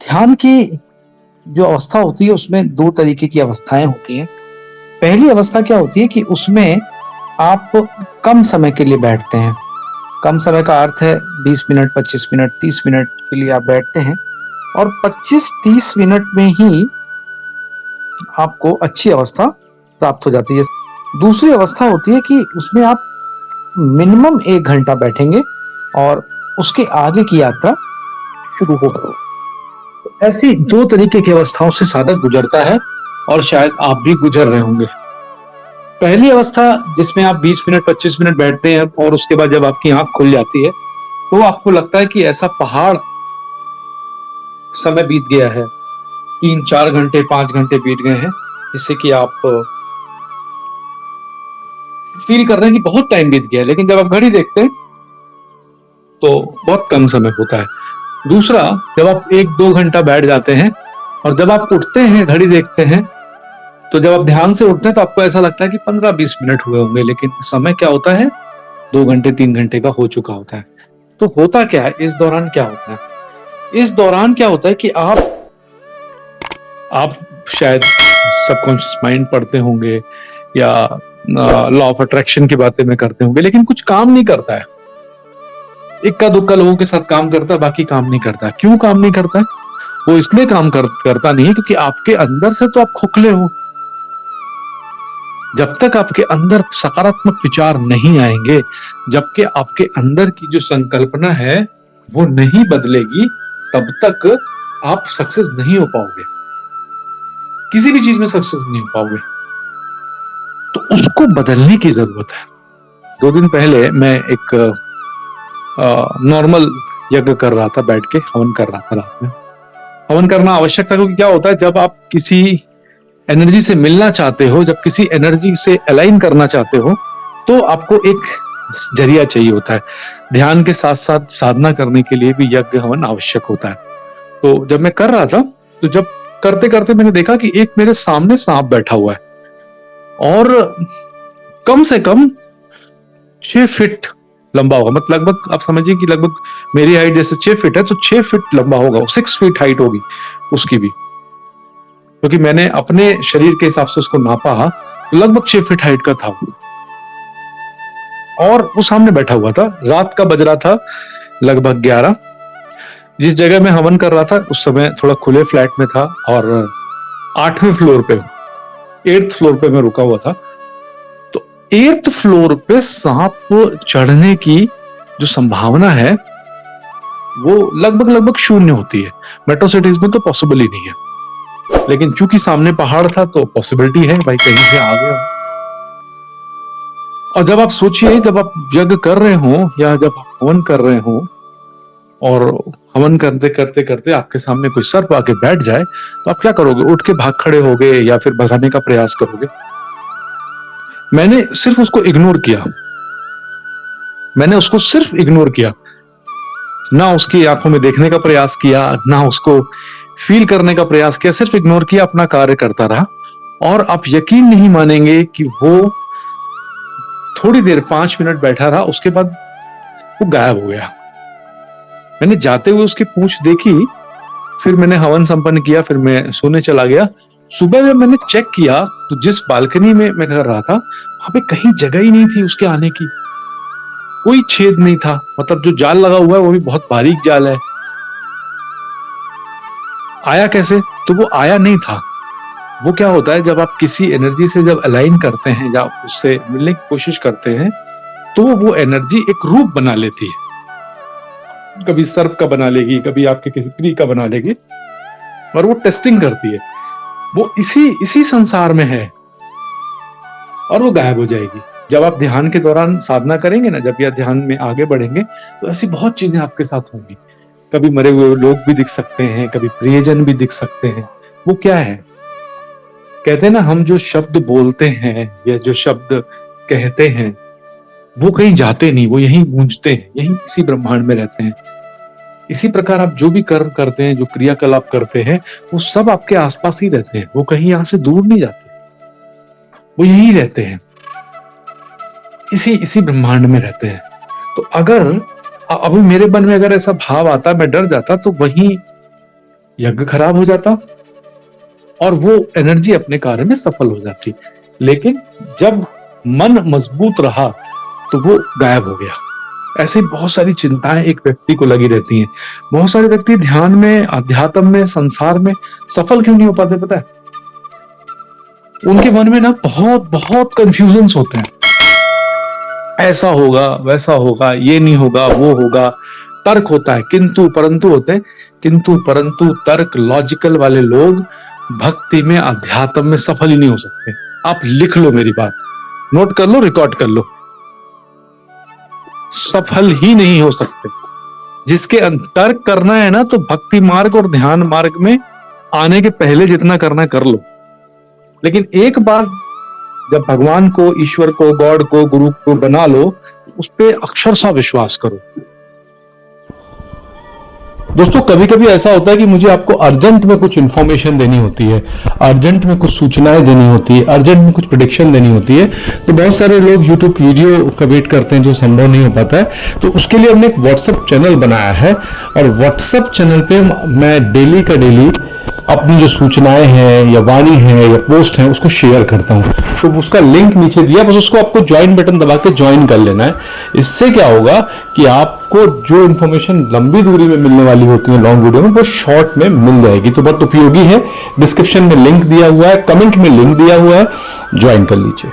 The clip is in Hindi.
ध्यान की जो अवस्था होती है उसमें 2 तरीके की अवस्थाएँ होती हैं। पहली अवस्था क्या होती है कि उसमें आप कम समय के लिए बैठते हैं। कम समय का अर्थ है 20 मिनट, 25 मिनट, 30 मिनट के लिए आप बैठते हैं और 25-30 मिनट में ही आपको अच्छी अवस्था प्राप्त हो जाती है। दूसरी अवस्था होती है कि उसमें आप मिनिमम 1 घंटा बैठेंगे और उसके आगे की यात्रा शुरू होगी। ऐसी 2 तरीके की अवस्थाओं से साधक गुजरता है और शायद आप भी गुजर रहे होंगे। पहली अवस्था जिसमें आप 20 मिनट 25 मिनट बैठते हैं और उसके बाद जब आपकी आंख खुल जाती है तो आपको लगता है कि ऐसा पहाड़ समय बीत गया है, 3-4 घंटे 5 घंटे बीत गए हैं, जिससे कि आप फील कर रहे हैं कि बहुत टाइम बीत गया है। लेकिन जब आप घड़ी देखते हैं तो बहुत कम समय होता है। दूसरा, जब आप 1-2 घंटा बैठ जाते हैं और जब आप उठते हैं घड़ी देखते हैं तो जब आप ध्यान से उठते हैं तो आपको ऐसा लगता है कि 15-20 मिनट हुए होंगे, लेकिन समय क्या होता है 2 घंटे 3 घंटे का हो चुका होता है। तो होता क्या है इस दौरान, क्या होता है इस दौरान क्या होता है कि आप शायद सबकॉन्शियस माइंड पढ़ते होंगे या लॉ ऑफ अट्रैक्शन की बातें में करते होंगे, लेकिन कुछ काम नहीं करता है। इक्का दुक्का लोगों के साथ काम करता है, बाकी काम नहीं करता। क्यों काम नहीं करता है? वो इसलिए करता नहीं है क्योंकि आपके अंदर से तो आप खोखले हो। जब तक आपके अंदर सकारात्मक विचार नहीं आएंगे, जबकि आपके अंदर की जो संकल्पना है वो नहीं बदलेगी, तब तक आप सक्सेस नहीं हो पाओगे, किसी भी चीज में सक्सेस नहीं हो पाओगे। तो उसको बदलने की जरूरत है। 2 दिन पहले मैं एक नॉर्मल यज्ञ कर रहा था, बैठ के हवन कर रहा था रात में। हवन करना आवश्यक था क्योंकि क्या होता है जब आप किसी एनर्जी से मिलना चाहते हो, जब किसी एनर्जी से अलाइन करना चाहते हो, तो आपको एक जरिया चाहिए होता है। ध्यान के साथ साथ साधना करने के लिए भी यज्ञ हवन आवश्यक होता है। तो जब मैं कर रहा था तो जब करते करते मैंने देखा कि एक मेरे सामने सांप बैठा हुआ है और कम से कम 6 फीट लंबा होगा। मतलब लगभग आप समझिए कि लगभग मेरी हाइट जैसे 6 फीट है तो 6 फीट लंबा होगा, 6 फीट हाइट होगी उसकी भी, क्योंकि मैंने अपने शरीर के हिसाब से उसको नापा तो लगभग 6 फीट हाइट का था और वो सामने बैठा हुआ था। रात का बज रहा था लगभग 11। जिस जगह में हवन कर रहा था उस समय थोड़ा खुले फ्लैट में था और 8वें फ्लोर पे, 8th फ्लोर पे मैं रुका हुआ था। तो 8th फ्लोर पे सांप चढ़ने की जो संभावना है वो लगभग लगभग शून्य होती है। मेट्रो सिटीज में तो पॉसिबल ही नहीं है, लेकिन चूंकि सामने पहाड़ था तो पॉसिबिलिटी है भाई कहीं से आ गया। और जब आप सोचिए, जब आप यज्ञ कर रहे हो या जब आप हवन कर रहे हो और हवन करते करते करते आपके सामने कोई सर्प आके बैठ जाए तो आप क्या करोगे? उठ के भाग खड़े होगे या फिर भगाने का प्रयास करोगे? मैंने सिर्फ उसको इग्नोर किया। मैंने उसको सिर्फ इग्नोर किया, ना उसकी आंखों में देखने का प्रयास किया, ना उसको फील करने का प्रयास किया, सिर्फ इग्नोर किया, अपना कार्य करता रहा। और आप यकीन नहीं मानेंगे कि वो थोड़ी देर 5 मिनट बैठा रहा, उसके बाद वो गायब हो गया। मैंने जाते हुए उसकी पूंछ देखी, फिर मैंने हवन संपन्न किया, फिर मैं सोने चला गया। सुबह में मैंने चेक किया तो जिस बालकनी में मैं कर रहा था वहां पे कहीं जगह ही नहीं थी उसके आने की, कोई छेद नहीं था। मतलब जो जाल लगा हुआ है वो भी बहुत बारीक जाल है। आया कैसे? तो वो आया नहीं था। वो क्या होता है जब आप किसी एनर्जी से जब अलाइन करते हैं या उससे मिलने की कोशिश करते हैं तो वो एनर्जी एक रूप बना लेती है। कभी सर्प का बना लेगी, कभी आपके किसी प्री का बना लेगी और वो टेस्टिंग करती है। वो इसी इसी संसार में है और वो गायब हो जाएगी। जब आप ध्यान के दौरान साधना करेंगे ना, जब या ध्यान में आगे बढ़ेंगे तो ऐसी बहुत चीजें आपके साथ होंगी। कभी मरे हुए लोग भी दिख सकते हैं, कभी प्रियजन भी दिख सकते हैं। वो क्या है, कहते हैं ना, हम जो शब्द बोलते हैं या जो शब्द कहते हैं वो कहीं जाते नहीं, वो यहीं गूंजते हैं, यहीं इसी ब्रह्मांड में रहते हैं। इसी प्रकार आप जो भी कर्म करते हैं, जो क्रियाकलाप करते हैं, वो सब आपके आसपास ही रहते हैं, वो कहीं यहां से दूर नहीं जाते, वो यहीं रहते हैं, इसी इसी ब्रह्मांड में रहते हैं। तो अगर अभी मेरे मन में अगर ऐसा भाव आता, मैं डर जाता, तो वहीं यज्ञ खराब हो जाता और वो एनर्जी अपने कार्य में सफल हो जाती। लेकिन जब मन मजबूत रहा तो वो गायब हो गया। ऐसे बहुत सारी चिंताएं एक व्यक्ति को लगी रहती हैं। बहुत सारे व्यक्ति ध्यान में, अध्यात्म में, संसार में सफल क्यों नहीं हो पाते पता है? उनके मन में ना बहुत बहुत कंफ्यूजन्स होते हैं। ऐसा होगा, वैसा होगा, ये नहीं होगा, वो होगा। तर्क होता है, किंतु परंतु होते हैं। किंतु परंतु तर्क लॉजिकल वाले लोग भक्ति में, अध्यात्म में सफल ही नहीं हो सकते। आप लिख लो मेरी बात, नोट कर लो, रिकॉर्ड कर लो। सफल ही नहीं हो सकते। जिसके तर्क करना है ना, तो भक्ति मार्ग और ध्यान मार्ग में आने के पहले जितना करना कर लो। लेकिन एक बार जब भगवान को, ईश्वर को, गॉड को, गुरु को बना लो, उस पर अक्षरशः विश्वास करो। दोस्तों कभी कभी ऐसा होता है कि मुझे आपको अर्जेंट में कुछ इन्फॉर्मेशन देनी होती है, अर्जेंट में कुछ सूचनाएं देनी होती है, अर्जेंट में कुछ प्रेडिक्शन देनी होती है। तो बहुत सारे लोग यूट्यूब वीडियो का वेट करते हैं जो संभव नहीं हो पाता है। तो उसके लिए हमने एक व्हाट्सएप चैनल बनाया है और व्हाट्सएप चैनल पे मैं डेली का डेली अपनी जो सूचनाएं हैं या वाणी है या पोस्ट है उसको शेयर करता हूं। तो उसका लिंक नीचे दिया, बस उसको आपको ज्वाइन बटन दबा के ज्वाइन कर लेना है। इससे क्या होगा कि आपको जो इन्फॉर्मेशन लंबी दूरी में मिलने वाली होती है लॉन्ग वीडियो में, वो शॉर्ट में मिल जाएगी। तो बहुत उपयोगी है। डिस्क्रिप्शन में लिंक दिया हुआ है, कमेंट में लिंक दिया हुआ है, ज्वाइन कर लीजिए।